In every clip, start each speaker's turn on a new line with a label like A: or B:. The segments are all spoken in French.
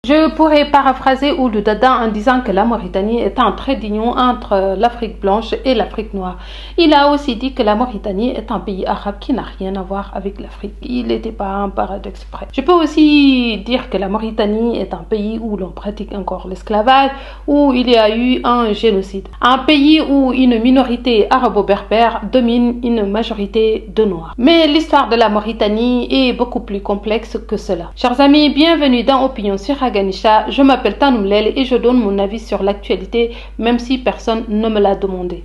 A: Je pourrais paraphraser Ould Daddah en disant que la Mauritanie est un trait d'union entre l'Afrique blanche et l'Afrique noire. Il a aussi dit que la Mauritanie est un pays arabe qui n'a rien à voir avec l'Afrique. Il n'était pas un paradoxe près. Je peux aussi dire que la Mauritanie est un pays où l'on pratique encore l'esclavage, où il y a eu un génocide. Un pays où une minorité arabo-berbère domine une majorité de Noirs. Mais l'histoire de la Mauritanie est beaucoup plus complexe que cela. Chers amis, bienvenue dans Opinion sur Aganisha. Je m'appelle Tanoum Lel et je donne mon avis sur l'actualité, même si personne ne me l'a demandé.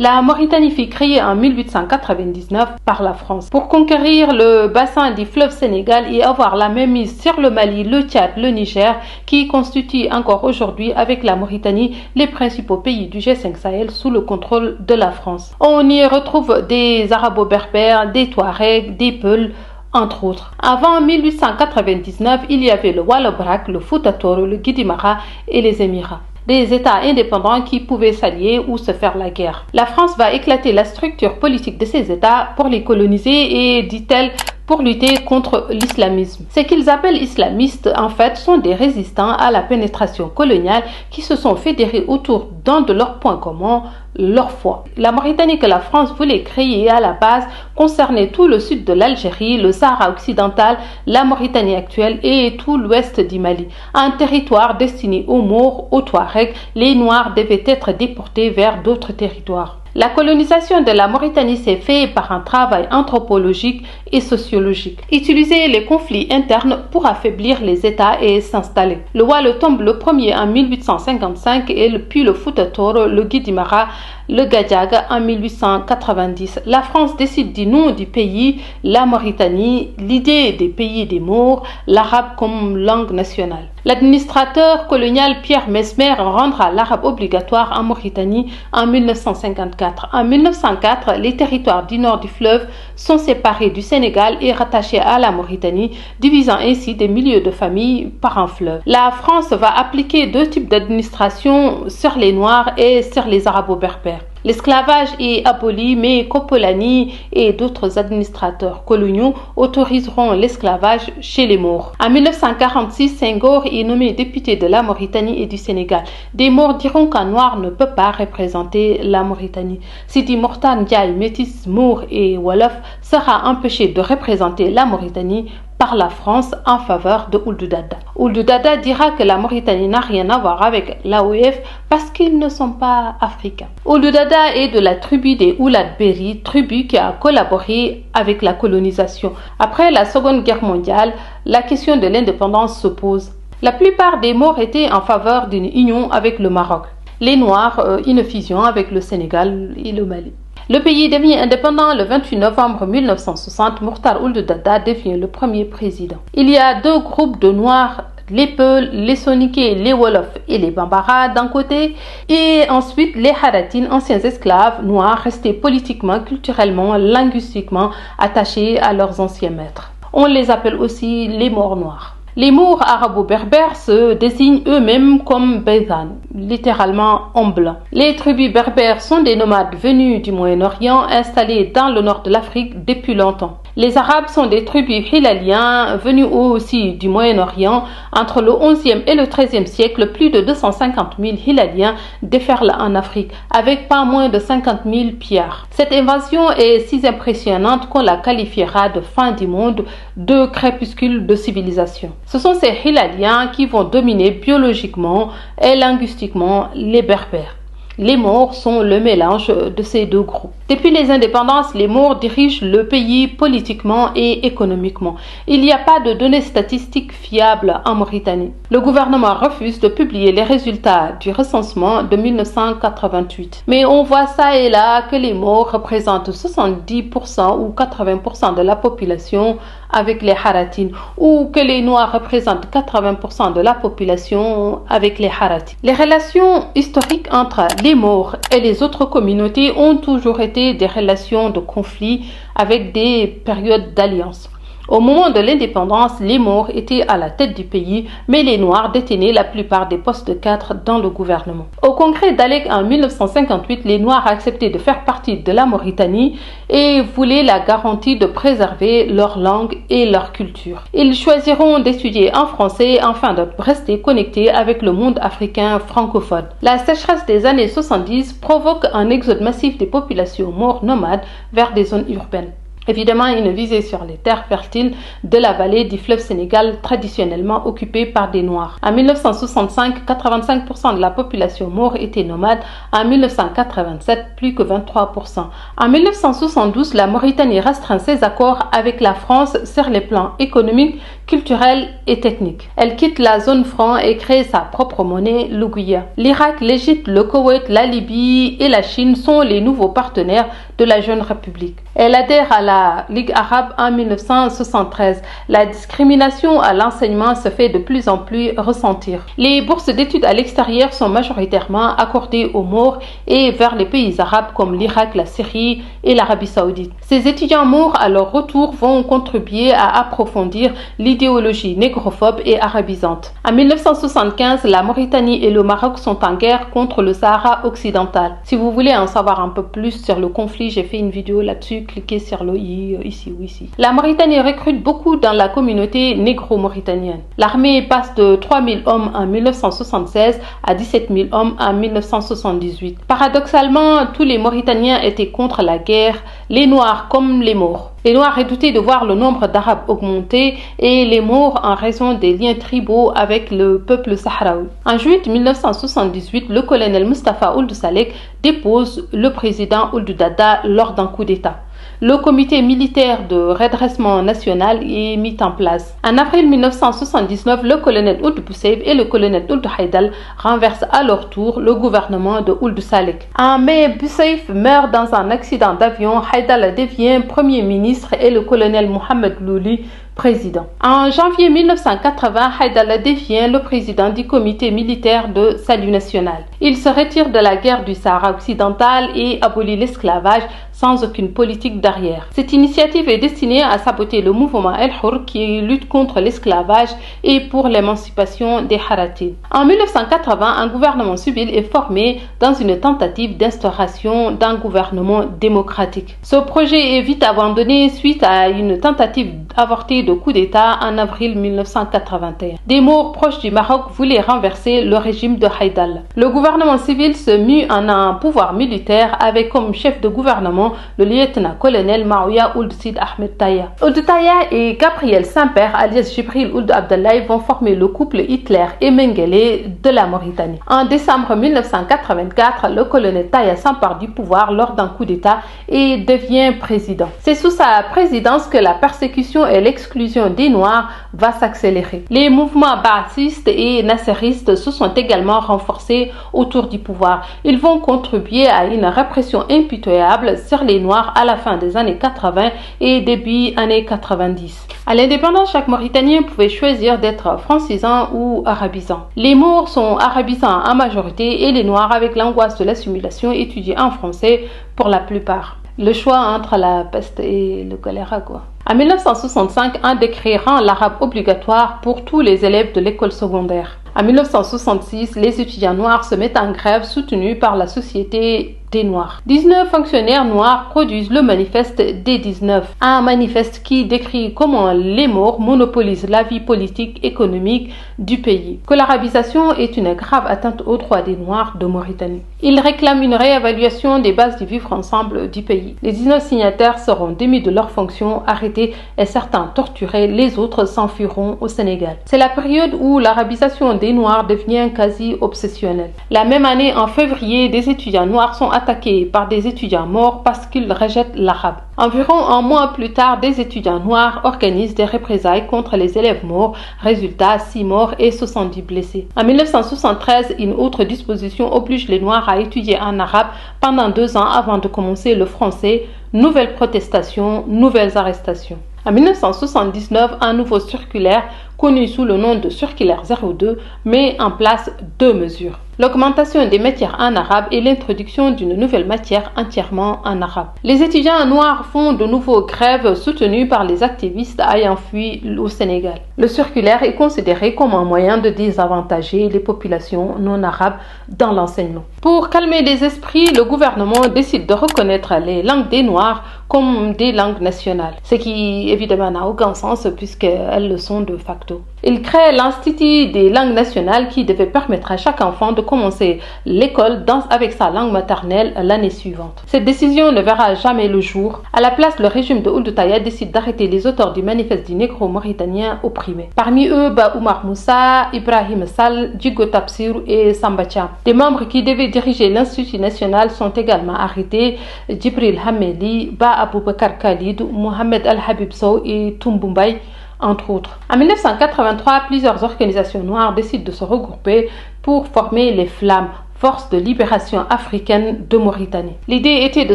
A: La Mauritanie fut créée en 1899 par la France pour conquérir le bassin du fleuve Sénégal et avoir la mainmise sur le Mali, le Tchad, le Niger, qui constituent encore aujourd'hui avec la Mauritanie les principaux pays du G5 Sahel sous le contrôle de la France. On y retrouve des Arabo-berbères, des Touaregs, des Peuls, entre autres. Avant 1899, il y avait le Wallabrak, le Fouta Toro, le Guidimara et les Émirats. Des États indépendants qui pouvaient s'allier ou se faire la guerre. La France va éclater la structure politique de ces États pour les coloniser et, dit-elle, pour lutter contre l'islamisme. Ce qu'ils appellent islamistes, en fait, sont des résistants à la pénétration coloniale qui se sont fédérés autour d'un de leurs points communs, leur foi. La Mauritanie que la France voulait créer à la base concernait tout le sud de l'Algérie, le Sahara occidental, la Mauritanie actuelle et tout l'ouest du Mali. Un territoire destiné aux Maures, aux Touaregs, les Noirs devaient être déportés vers d'autres territoires. La colonisation de la Mauritanie s'est faite par un travail anthropologique et sociologique. Utiliser les conflits internes pour affaiblir les États et s'installer. Le Wallou tombe le premier en 1855 et puis le Fouta Toro, le Guidimara, le Gadiaga en 1890. La France décide du nom du pays, la Mauritanie, l'idée des pays des Maures, l'arabe comme langue nationale. L'administrateur colonial Pierre Mesmer rendra l'arabe obligatoire en Mauritanie en 1954. En 1904, les territoires du nord du fleuve sont séparés du Sénégal et rattachés à la Mauritanie, divisant ainsi des milliers de familles par un fleuve. La France va appliquer deux types d'administration sur les Noirs et sur les Arabo-berbères. L'esclavage est aboli, mais Kopolani et d'autres administrateurs coloniaux autoriseront l'esclavage chez les Maures. En 1946, Senghor est nommé député de la Mauritanie et du Sénégal. Des Maures diront qu'un Noir ne peut pas représenter la Mauritanie. Sidi Mokhtar Ndiaye, métis Maure et Wolof, sera empêché de représenter la Mauritanie par la France en faveur de Ould Daddah. Ould Daddah dira que la Mauritanie n'a rien à voir avec l'AOF parce qu'ils ne sont pas africains. Ould Daddah est de la tribu des Oulad Beri, tribu qui a collaboré avec la colonisation. Après la Seconde Guerre mondiale, la question de l'indépendance se pose. La plupart des Maures étaient en faveur d'une union avec le Maroc. Les Noirs, une fusion avec le Sénégal et le Mali. Le pays devient indépendant le 28 novembre 1960. Mokhtar Ould Daddah devient le premier président. Il y a deux groupes de Noirs, les Peuls, les Soninké, les Wolofs et les Bambara d'un côté, et ensuite les Haratines, anciens esclaves noirs restés politiquement, culturellement, linguistiquement attachés à leurs anciens maîtres. On les appelle aussi les Maures noirs. Les Maures arabo-berbères se désignent eux-mêmes comme Beydhan, littéralement en blanc. Les tribus berbères sont des nomades venus du Moyen-Orient installés dans le nord de l'Afrique depuis longtemps. Les Arabes sont des tribus hilaliens venus aussi du Moyen-Orient. Entre le 11e et le 13e siècle, plus de 250 000 hilaliens déferlent en Afrique, avec pas moins de 50 000 pillards. Cette invasion est si impressionnante qu'on la qualifiera de fin du monde, de crépuscule de civilisation. Ce sont ces hilaliens qui vont dominer biologiquement et linguistiquement les Berbères. Les Maures sont le mélange de ces deux groupes. Depuis les indépendances, les Maures dirigent le pays politiquement et économiquement. Il n'y a pas de données statistiques fiables en Mauritanie. Le gouvernement refuse de publier les résultats du recensement de 1988. Mais on voit ça et là que les Maures représentent 70% ou 80% de la population avec les Haratines, ou que les Noirs représentent 80% de la population avec les Haratines. Les relations historiques entre les Maures et les autres communautés ont toujours été des relations de conflit avec des périodes d'alliance. Au moment de l'indépendance, les Maures étaient à la tête du pays, mais les Noirs détenaient la plupart des postes de cadre dans le gouvernement. Au congrès d'Alec en 1958, les Noirs acceptaient de faire partie de la Mauritanie et voulaient la garantie de préserver leur langue et leur culture. Ils choisiront d'étudier en français afin de rester connectés avec le monde africain francophone. La sécheresse des années 70 provoque un exode massif des populations maures nomades vers des zones urbaines. Évidemment, il visait sur les terres fertiles de la vallée du fleuve Sénégal, traditionnellement occupée par des Noirs. En 1965, 85% de la population maure était nomade. En 1987, plus que 23%. En 1972, la Mauritanie restreint ses accords avec la France sur les plans économiques, culturels et techniques. Elle quitte la zone franc et crée sa propre monnaie, l'Ouguiya. L'Irak, l'Égypte, le Koweït, la Libye et la Chine sont les nouveaux partenaires de la jeune République. Elle adhère à la Ligue arabe en 1973. La discrimination à l'enseignement se fait de plus en plus ressentir. Les bourses d'études à l'extérieur sont majoritairement accordées aux Maures et vers les pays arabes comme l'Irak, la Syrie et l'Arabie saoudite. Ces étudiants maures, à leur retour, vont contribuer à approfondir l'idéologie négrophobe et arabisante. En 1975, la Mauritanie et le Maroc sont en guerre contre le Sahara occidental. Si vous voulez en savoir un peu plus sur le conflit, j'ai fait une vidéo là-dessus, cliquez sur le i ici ou ici. La Mauritanie recrute beaucoup dans la communauté négro-mauritanienne. L'armée passe de 3 000 hommes en 1976 à 17 000 hommes en 1978. Paradoxalement, tous les Mauritaniens étaient contre la guerre, les Noirs comme les Maures. Les Noirs redoutaient de voir le nombre d'Arabes augmenter et les Maures en raison des liens tribaux avec le peuple sahraoui. En juillet 1978, le colonel Mustafa Ould Salek dépose le président Ould Daddah lors d'un coup d'État. Le comité militaire de redressement national est mis en place. En avril 1979, le colonel Ould Boussaïb et le colonel Ould Haïdal renversent à leur tour le gouvernement de Ould Salek. En mai, Boussaïb meurt dans un accident d'avion, Haïdal devient premier ministre et le colonel Mohamed Louli président. En janvier 1980, Haïdal devient le président du comité militaire de salut national. Il se retire de la guerre du Sahara occidental et abolit l'esclavage sans aucune politique d'arrière. Cette initiative est destinée à saboter le mouvement El Hour qui lutte contre l'esclavage et pour l'émancipation des Haratines. En 1980, un gouvernement civil est formé dans une tentative d'instauration d'un gouvernement démocratique. Ce projet est vite abandonné suite à une tentative avortée de coup d'État en avril 1981. Des Maures proches du Maroc voulaient renverser le régime de Haïdal. Le gouvernement civil se mue en un pouvoir militaire avec comme chef de gouvernement le lieutenant-colonel Maouya Ould Sid Ahmed Taya. Ould Taya et Gabriel Saint-Père alias Jibril Ould Abdallah vont former le couple Hitler et Mengele de la Mauritanie. En décembre 1984, le colonel Taya s'empare du pouvoir lors d'un coup d'État et devient président. C'est sous sa présidence que la persécution et l'exclusion des Noirs va s'accélérer. Les mouvements ba'athistes et nasseristes se sont également renforcés autour du pouvoir. Ils vont contribuer à une répression impitoyable sur les Noirs à la fin des années 80 et début années 90. À l'indépendance, chaque Mauritanien pouvait choisir d'être francisant ou arabisant. Les Maures sont arabisants en majorité et les Noirs, avec l'angoisse de l'assimilation, étudient en français pour la plupart. Le choix entre la peste et le choléra, quoi. En 1965, un décret rend l'arabe obligatoire pour tous les élèves de l'école secondaire. En 1966, les étudiants noirs se mettent en grève soutenus par la Société des Noirs. 19 fonctionnaires noirs produisent le manifeste des 19, un manifeste qui décrit comment les Maures monopolisent la vie politique et économique du pays, que l'arabisation est une grave atteinte aux droits des Noirs de Mauritanie. Ils réclament une réévaluation des bases du vivre ensemble du pays. Les 19 signataires seront démis de leurs fonctions, arrêtés et certains torturés, les autres s'enfuiront au Sénégal. C'est la période où l'arabisation des Noirs devient quasi obsessionnelle. La même année, en février, des étudiants noirs sont attaqués par des étudiants morts parce qu'ils rejettent l'arabe. Environ un mois plus tard, des étudiants noirs organisent des représailles contre les élèves morts. Résultat, 6 morts et 70 blessés. En 1973, une autre disposition oblige les Noirs à étudier en arabe pendant 2 ans avant de commencer le français. Nouvelles protestations, nouvelles arrestations. En 1979, un nouveau circulaire, connu sous le nom de circulaire 02, met en place 2 mesures. l'augmentation des matières en arabe et l'introduction d'une nouvelle matière entièrement en arabe. Les étudiants noirs font de nouveaux grèves soutenues par les activistes ayant fui au Sénégal. Le circulaire est considéré comme un moyen de désavantager les populations non arabes dans l'enseignement. Pour calmer les esprits, le gouvernement décide de reconnaître les langues des Noirs comme des langues nationales, ce qui évidemment n'a aucun sens puisqu'elles le sont de facto. Il crée l'Institut des langues nationales qui devait permettre à chaque enfant de commencer l'école avec sa langue maternelle l'année suivante. Cette décision ne verra jamais le jour. À la place, le régime de Ould Taya décide d'arrêter les auteurs du manifeste du négro-mauritanien opprimé. Parmi eux, Oumar Moussa, Ibrahim Sall, Djigo Tapsir et Samba Thiam. Des membres qui devaient diriger l'Institut national sont également arrêtés: Djibril Hameli, Ba Aboubakar Khalid, Mohamed Al-Habib Sow et Toumboumbay, entre autres. En 1983, plusieurs organisations noires décident de se regrouper pour former les Flammes, Force de libération africaine de Mauritanie. L'idée était de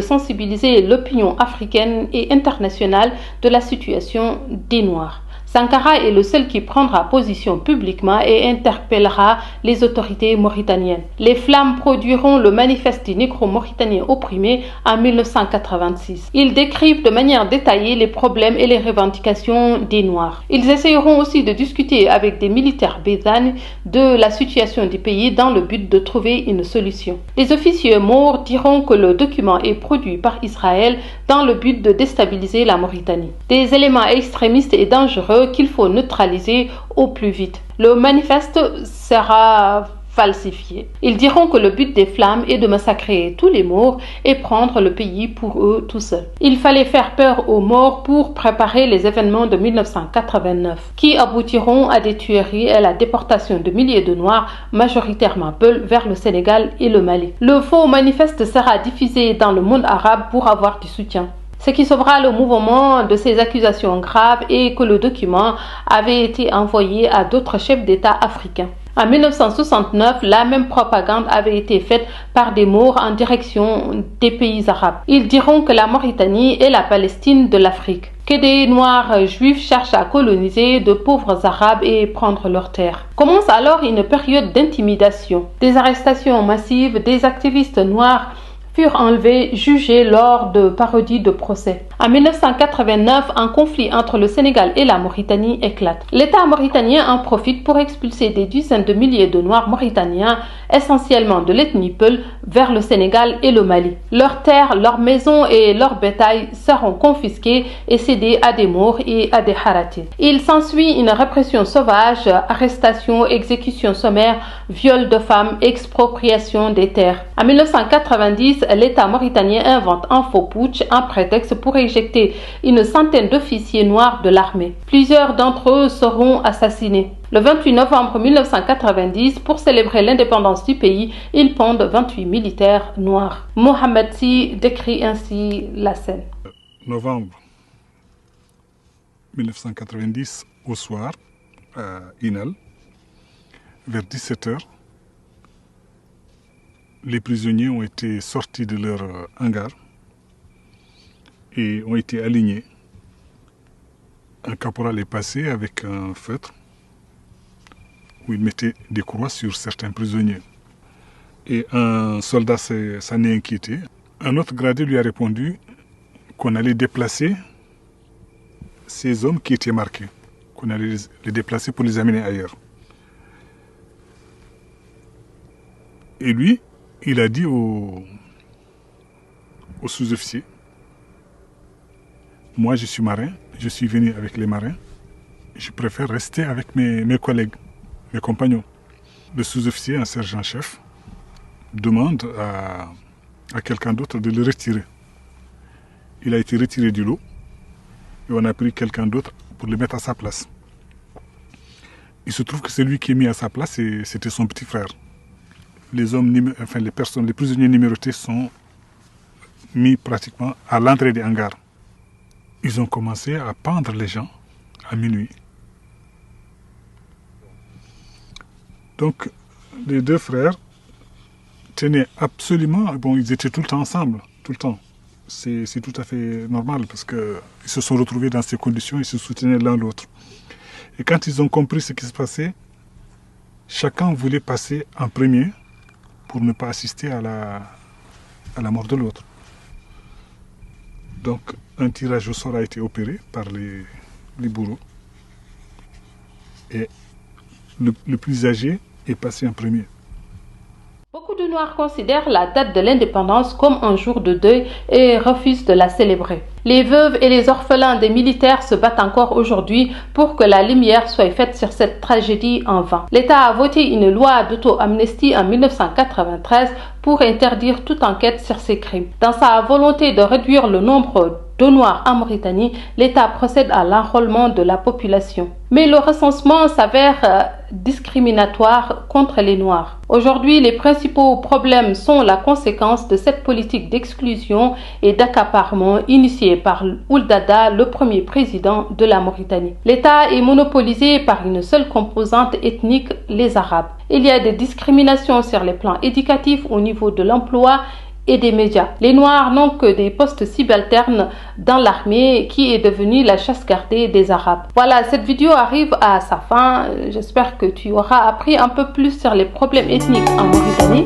A: sensibiliser l'opinion africaine et internationale de la situation des Noirs. Sankara est le seul qui prendra position publiquement et interpellera les autorités mauritaniennes. Les Flammes produiront le manifeste du négro-mauritanien opprimé en 1986. Ils décrivent de manière détaillée les problèmes et les revendications des Noirs. Ils essayeront aussi de discuter avec des militaires bézannes de la situation du pays dans le but de trouver une solution. Les officiers maures diront que le document est produit par Israël dans le but de déstabiliser la Mauritanie. Des éléments extrémistes et dangereux qu'il faut neutraliser au plus vite. Le manifeste sera falsifié. Ils diront que le but des Flammes est de massacrer tous les Maures et prendre le pays pour eux tout seuls. Il fallait faire peur aux Maures pour préparer les événements de 1989 qui aboutiront à des tueries et à la déportation de milliers de Noirs, majoritairement Peuls, vers le Sénégal et le Mali. Le faux manifeste sera diffusé dans le monde arabe pour avoir du soutien. Ce qui sauvera le mouvement de ces accusations graves est que le document avait été envoyé à d'autres chefs d'État africains. En 1969, la même propagande avait été faite par des Maures en direction des pays arabes. Ils diront que la Mauritanie est la Palestine de l'Afrique, que des Noirs juifs cherchent à coloniser de pauvres Arabes et prendre leurs terres. Commence alors une période d'intimidation. Des arrestations massives des activistes noirs furent enlevés, jugés lors de parodies de procès. En 1989, un conflit entre le Sénégal et la Mauritanie éclate. L'État mauritanien en profite pour expulser des dizaines de milliers de Noirs mauritaniens, essentiellement de l'ethnie Peul, vers le Sénégal et le Mali. Leurs terres, leurs maisons et leurs bétails seront confisqués et cédés à des Maures et à des Haratis. Il s'ensuit une répression sauvage, arrestations, exécutions sommaires, viols de femmes, expropriation des terres. En 1990, l'État mauritanien invente un faux putsch, un prétexte pour éjecter une centaine d'officiers noirs de l'armée. Plusieurs d'entre eux seront assassinés. Le 28 novembre 1990, pour célébrer l'indépendance du pays, ils pendent 28 militaires noirs. Mohamed Sy décrit ainsi la scène.
B: Novembre 1990, au soir, à Inal, vers 17h, les prisonniers ont été sortis de leur hangar et ont été alignés. Un caporal est passé avec un feutre où il mettait des croix sur certains prisonniers. Et un soldat s'en est inquiété. Un autre gradé lui a répondu qu'on allait déplacer ces hommes qui étaient marqués, qu'on allait les déplacer pour les amener ailleurs. Et lui, il a dit au sous-officier: moi je suis marin, je suis venu avec les marins, je préfère rester avec mes collègues, mes compagnons. Le sous-officier, un sergent-chef, demande à quelqu'un d'autre de le retirer. Il a été retiré du lot et on a pris quelqu'un d'autre pour le mettre à sa place. Il se trouve que celui qui est mis à sa place, c'était son petit frère. Les prisonniers numérotés sont mis pratiquement à l'entrée des hangars. Ils ont commencé à pendre les gens à minuit. Donc, les deux frères tenaient absolument... Bon, ils étaient tout le temps ensemble, tout le temps. C'est tout à fait normal parce qu'ils se sont retrouvés dans ces conditions, ils se soutenaient l'un l'autre. Et quand ils ont compris ce qui se passait, chacun voulait passer en premier pour ne pas assister à la mort de l'autre. Donc un tirage au sort a été opéré par les bourreaux. Et le plus âgé est passé en premier.
A: Beaucoup de Noirs considèrent la date de l'indépendance comme un jour de deuil et refusent de la célébrer. Les veuves et les orphelins des militaires se battent encore aujourd'hui pour que la lumière soit faite sur cette tragédie en vain. L'État a voté une loi d'auto-amnistie en 1993 pour interdire toute enquête sur ces crimes. Dans sa volonté de réduire le nombre de Noirs en Mauritanie, l'État procède à l'enrôlement de la population. Mais le recensement s'avère discriminatoire contre les Noirs. Aujourd'hui, les principaux problèmes sont la conséquence de cette politique d'exclusion et d'accaparement initiée par Ould Daddah, le premier président de la Mauritanie. L'État est monopolisé par une seule composante ethnique, les Arabes. Il y a des discriminations sur les plans éducatifs au niveau de l'emploi et des médias. Les Noirs n'ont que des postes subalternes dans l'armée qui est devenue la chasse gardée des Arabes. Voilà, cette vidéo arrive à sa fin. J'espère que tu auras appris un peu plus sur les problèmes ethniques en Mauritanie.